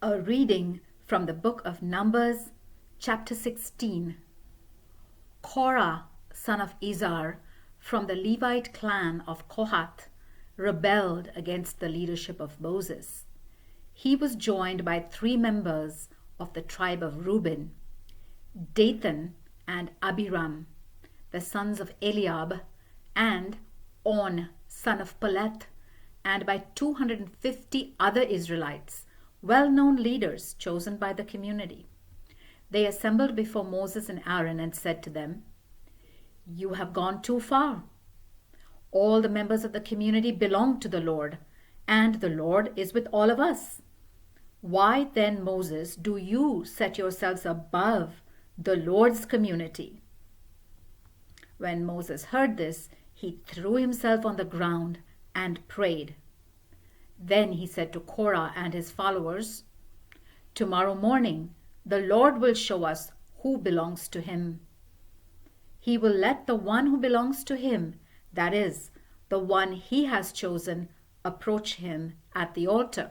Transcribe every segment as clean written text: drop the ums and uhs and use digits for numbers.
A reading from the book of Numbers, chapter 16. Korah, son of Izhar, from the Levite clan of Kohath, rebelled against the leadership of Moses. He was joined by 3 members of the tribe of Reuben, Dathan and Abiram, the sons of Eliab, and On, son of Peleth, and by 250 other Israelites, well-known leaders chosen by the community. They assembled before Moses and Aaron and said to them, "You have gone too far. All the members of the community belong to the Lord, and the Lord is with all of us. Why then, Moses, do you set yourselves above the Lord's community?" When Moses heard this, he threw himself on the ground and prayed. Then he said to Korah and his followers, "Tomorrow morning the Lord will show us who belongs to him. He will let the one who belongs to him, that is, the one he has chosen, approach him at the altar.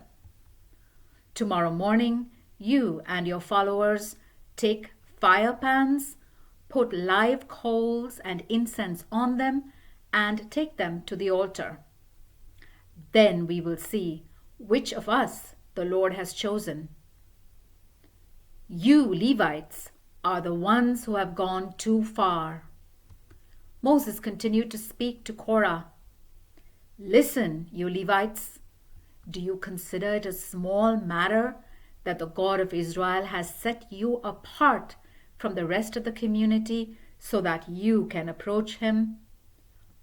Tomorrow morning you and your followers take fire pans, put live coals and incense on them, and take them to the altar. Then we will see which of us the Lord has chosen. You Levites are the ones who have gone too far." Moses continued to speak to Korah. "Listen, you Levites. Do you consider it a small matter that the God of Israel has set you apart from the rest of the community so that you can approach him,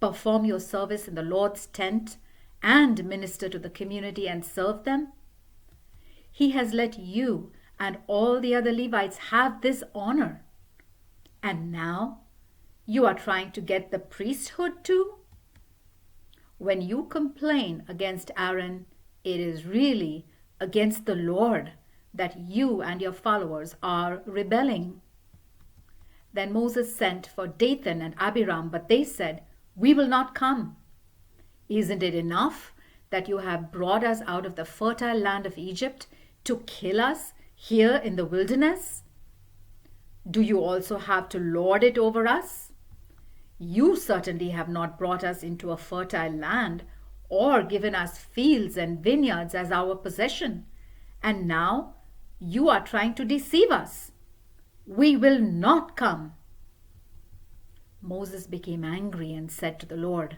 perform your service in the Lord's tent, and minister to the community and serve them? He has let you and all the other Levites have this honor. And now you are trying to get the priesthood too? When you complain against Aaron, it is really against the Lord that you and your followers are rebelling." Then Moses sent for Dathan and Abiram, but they said, "We will not come. Isn't it enough that you have brought us out of the fertile land of Egypt to kill us here in the wilderness? Do you also have to lord it over us? You certainly have not brought us into a fertile land or given us fields and vineyards as our possession. And now you are trying to deceive us. We will not come." Moses became angry and said to the Lord,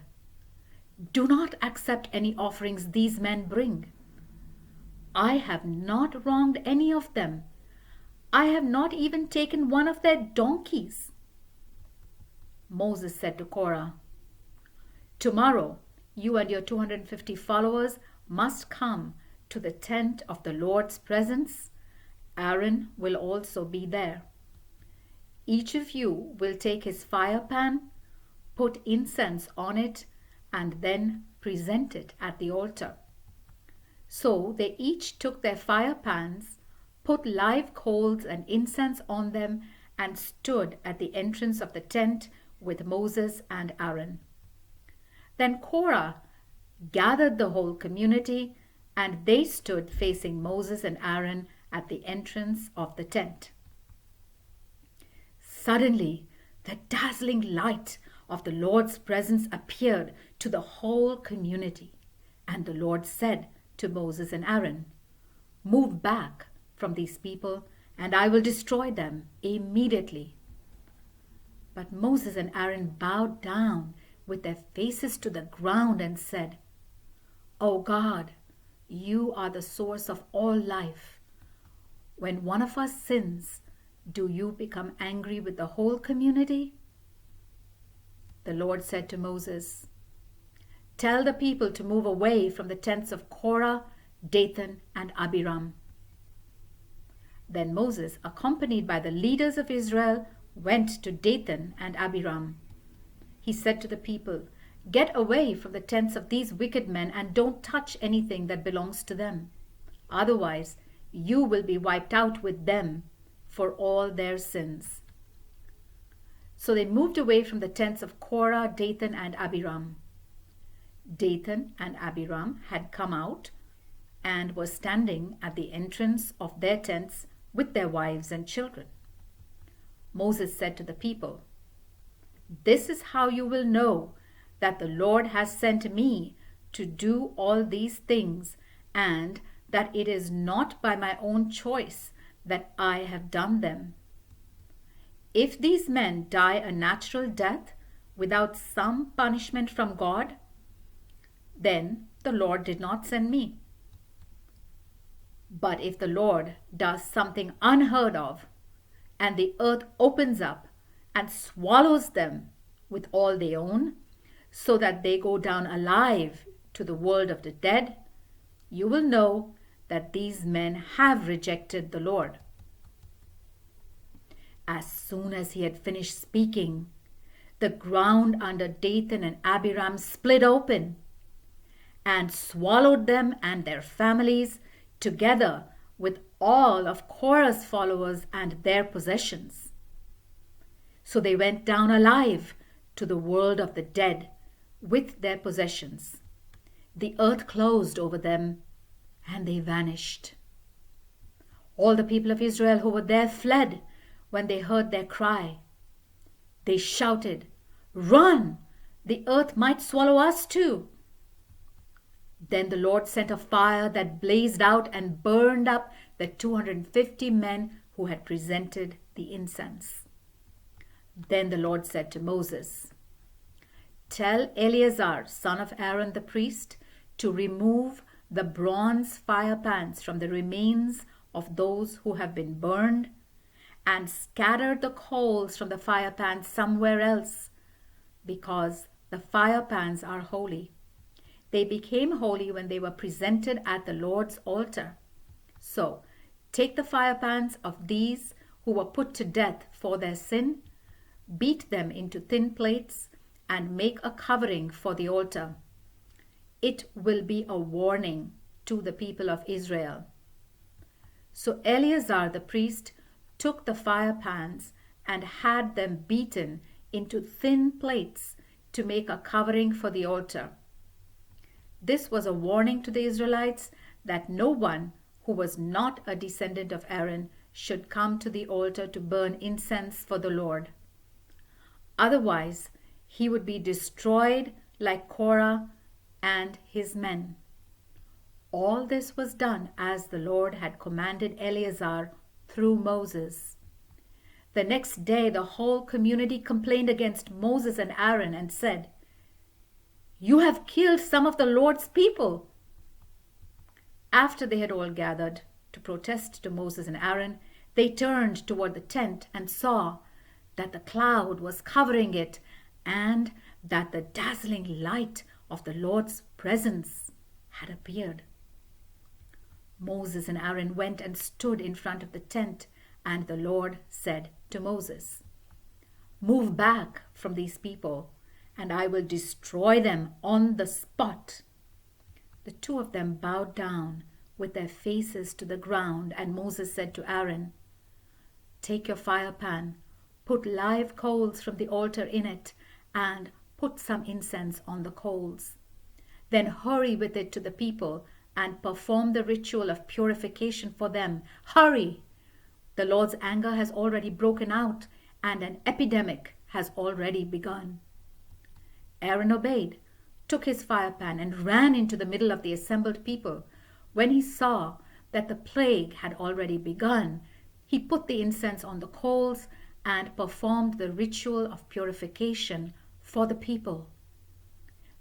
"Do not accept any offerings these men bring. I have not wronged any of them. I have not even taken one of their donkeys." Moses said to Korah, "Tomorrow you and your 250 followers must come to the tent of the Lord's presence. Aaron will also be there. Each of you will take his fire pan, put incense on it, and then present it at the altar." So they each took their fire pans, put live coals and incense on them, and stood at the entrance of the tent with Moses and Aaron. Then Korah gathered the whole community, and they stood facing Moses and Aaron at the entrance of the tent. Suddenly, the dazzling light of the Lord's presence appeared to the whole community, and the Lord said to Moses and Aaron, "Move back from these people, and I will destroy them immediately." But Moses and Aaron bowed down with their faces to the ground and said, "O God, you are the source of all life. When one of us sins, do you become angry with the whole community?" The Lord said to Moses, "Tell the people to move away from the tents of Korah, Dathan, and Abiram." Then Moses, accompanied by the leaders of Israel, went to Dathan and Abiram. He said to the people, "Get away from the tents of these wicked men and don't touch anything that belongs to them. Otherwise, you will be wiped out with them for all their sins." So they moved away from the tents of Korah, Dathan, and Abiram. Dathan and Abiram had come out and were standing at the entrance of their tents with their wives and children. Moses said to the people, "This is how you will know that the Lord has sent me to do all these things, and that it is not by my own choice that I have done them. If these men die a natural death without some punishment from God, then the Lord did not send me. But if the Lord does something unheard of, and the earth opens up and swallows them with all they own, so that they go down alive to the world of the dead, you will know that these men have rejected the Lord." As soon as he had finished speaking, the ground under Dathan and Abiram split open and swallowed them and their families, together with all of Korah's followers and their possessions. So they went down alive to the world of the dead with their possessions. The earth closed over them, and they vanished. All the people of Israel who were there fled when they heard their cry. They shouted, "Run! The earth might swallow us too." Then the Lord sent a fire that blazed out and burned up the 250 men who had presented the incense. Then the Lord said to Moses, "Tell Eleazar, son of Aaron the priest, to remove the bronze fire pans from the remains of those who have been burned, and scatter the coals from the fire pans somewhere else, because the fire pans are holy. They became holy when they were presented at the Lord's altar. So take the fire pans of these who were put to death for their sin, beat them into thin plates, and make a covering for the altar. It will be a warning to the people of Israel." So Eleazar the priest took the fire pans and had them beaten into thin plates to make a covering for the altar. This was a warning to the Israelites that no one who was not a descendant of Aaron should come to the altar to burn incense for the Lord. Otherwise, he would be destroyed like Korah and his men. All this was done as the Lord had commanded Eleazar through Moses. The next day, the whole community complained against Moses and Aaron and said, "You have killed some of the Lord's people." After they had all gathered to protest to Moses and Aaron, they turned toward the tent and saw that the cloud was covering it and that the dazzling light of the Lord's presence had appeared. Moses and Aaron went and stood in front of the tent, and the Lord said to Moses, "Move back from these people, and I will destroy them on the spot." The two of them bowed down with their faces to the ground, and Moses said to Aaron, "Take your fire pan, put live coals from the altar in it, and put some incense on the coals. Then hurry with it to the people and perform the ritual of purification for them. Hurry! The Lord's anger has already broken out, and an epidemic has already begun." Aaron obeyed, took his fire pan, and ran into the middle of the assembled people. When he saw that the plague had already begun, he put the incense on the coals and performed the ritual of purification for the people.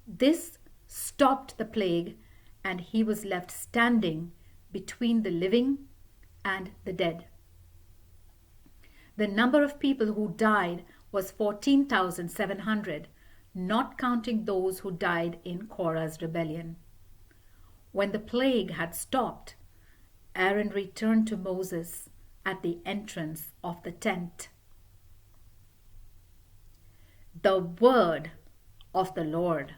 This stopped the plague, and he was left standing between the living and the dead. The number of people who died was 14,700, not counting those who died in Korah's rebellion. When the plague had stopped, Aaron returned to Moses at the entrance of the tent. The word of the Lord.